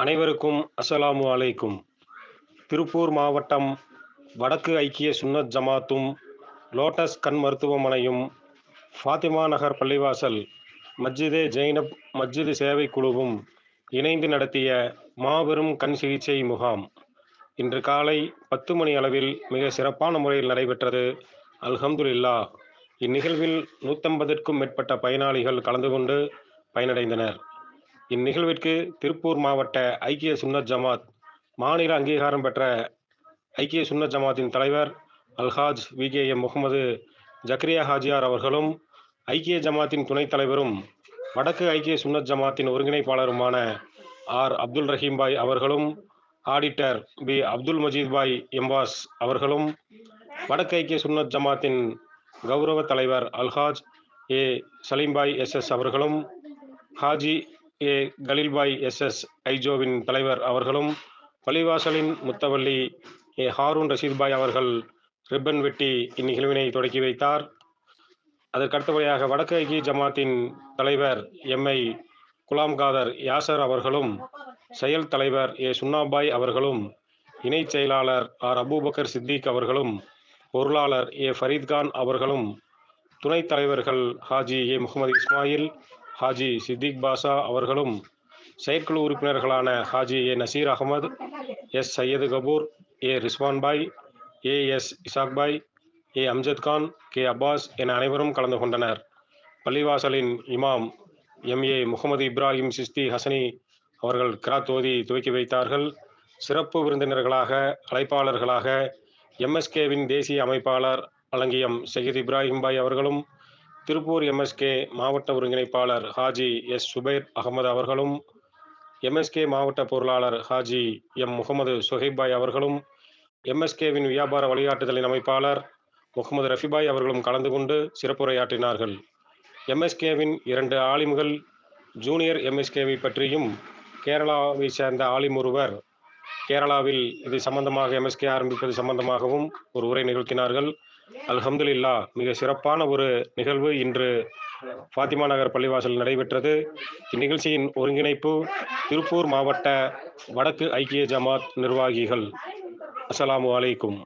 அனைவருக்கும் அஸ்ஸலாமு அலைக்கும். திருப்பூர் மாவட்டம் வடக்கு ஐக்கிய சுன்னத் ஜமாத்தும், லோட்டஸ் கண் மருத்துவமனையும், ஃபாத்திமா நகர் பள்ளிவாசல், மஸ்ஜிதே ஜெய்னப் மஸ்ஜித் சேவைக் குழுவும் இணைந்து நடத்திய மாபெரும் கண் சிகிச்சை முகாம் இன்று காலை 10 மணி அளவில் மிக சிறப்பான முறையில் நடைபெற்றது. அல்ஹம்துலில்லாஹ். இந்நிகழ்வில் 150க்கும் மேற்பட்ட பயனாளிகள் கலந்து கொண்டு பயனடைந்தனர். இந்நிகழ்விற்கு திருப்பூர் மாவட்ட ஐக்கிய சுன்னத் ஜமாத் மாநில அங்கீகாரம் பெற்ற ஐக்கிய சுன்னத் ஜமாத்தின் தலைவர் அல்ஹாஜ் விகேஎம் முகமது ஜக்ரியா ஹாஜியார் அவர்களும், ஐக்கிய ஜமாத்தின் துணைத் தலைவரும் வடக்கு ஐக்கிய சுன்னத் ஜமாத்தின் ஒருங்கிணைப்பாளருமான ஆர் அப்துல் ரஹீம் பாய் அவர்களும், ஆடிட்டர் பி அப்துல் மஜீத் பாய் எம்பாஸ் அவர்களும், வடக்கு ஐக்கிய சுன்னத் ஜமாத்தின் கௌரவ தலைவர் அல்ஹாஜ் ஏ சலீம்பாய் எஸ்எஸ் அவர்களும், ஹாஜி ஏ கலீல்பாய் எஸ்எஸ் ஐஜோவின் தலைவர் அவர்களும், பள்ளிவாசலின் முத்தவல்லி ஏ ஹாரூன் ரஷீத் பாய் அவர்கள் ரிப்பன் வெட்டி இந்நிகழ்வினை தொடக்கி வைத்தார். அதற்கடுத்தபடியாக வடக்கு ஐக்கிய ஜமாத்தின் தலைவர் எம்ஐ குலாம் காதர் யாசர் அவர்களும், செயல் தலைவர் ஏ சுன்னாபாய் அவர்களும், இணைச் செயலாளர் ஆர் அபூபக்கர் சித்திக் அவர்களும், பொருளாளர் ஏ ஃபரீத்கான் அவர்களும், துணைத் தலைவர்கள் ஹாஜி ஏ முகமது இஸ்மாயில், ஹாஜி சித்திக் பாஷா அவர்களும், செயற்குழு உறுப்பினர்களான Haji A Nazeer Ahmed, S Syed Gafoor, A Rizwan Bhai, A S Ishaq Bhai, A Amjad Khan, K Abbas என அனைவரும் கலந்து கொண்டனர். பள்ளிவாசலின் இமாம் எம்.ஏ. முகமது இப்ராஹிம் சிஸ்தி ஹசனி அவர்கள் கிராத் ஓதி துவக்கி வைத்தார்கள். சிறப்பு விருந்தினர்களாக அழைப்பாளர்களாக எம்எஸ்கேவின் தேசிய அமைப்பாளர் அலங்கியம் சையத் இப்ராஹிம் பாய் அவர்களும், திருப்பூர் எம்எஸ்கே மாவட்ட ஒருங்கிணைப்பாளர் ஹாஜி எஸ் சுபைர் அகமது அவர்களும், எம்எஸ்கே மாவட்ட பொருளாளர் ஹாஜி எம் முகமது சுஹைப் பாய் அவர்களும், எம்எஸ்கேவின் வியாபார வழிகாட்டுதலின் அமைப்பாளர் முகமது ரஃபிபாய் அவர்களும் கலந்து கொண்டு சிறப்புரையாற்றினார்கள். எம்எஸ்கேவின் 2 ஆலிம்கள் ஜூனியர் எம்எஸ்கேவை பற்றியும், கேரளாவை சேர்ந்த ஆலிம் ஒருவர் கேரளாவில் இது சம்பந்தமாக எம்எஸ்கே ஆரம்பிப்பது சம்பந்தமாகவும் ஒரு உரை நிகழ்த்தினார்கள். அல்ஹம்துலில்லாஹ். மிக சிறப்பான ஒரு நிகழ்வு இன்று ஃபாத்திமா நகர் பள்ளிவாசல் நடைபெற்றது. இந்நிகழ்ச்சியின் ஒருங்கிணைப்பு திருப்பூர் மாவட்ட வடக்கு ஐக்கிய ஜமாத் நிர்வாகிகள். அஸ்ஸலாமு அலைக்கும்.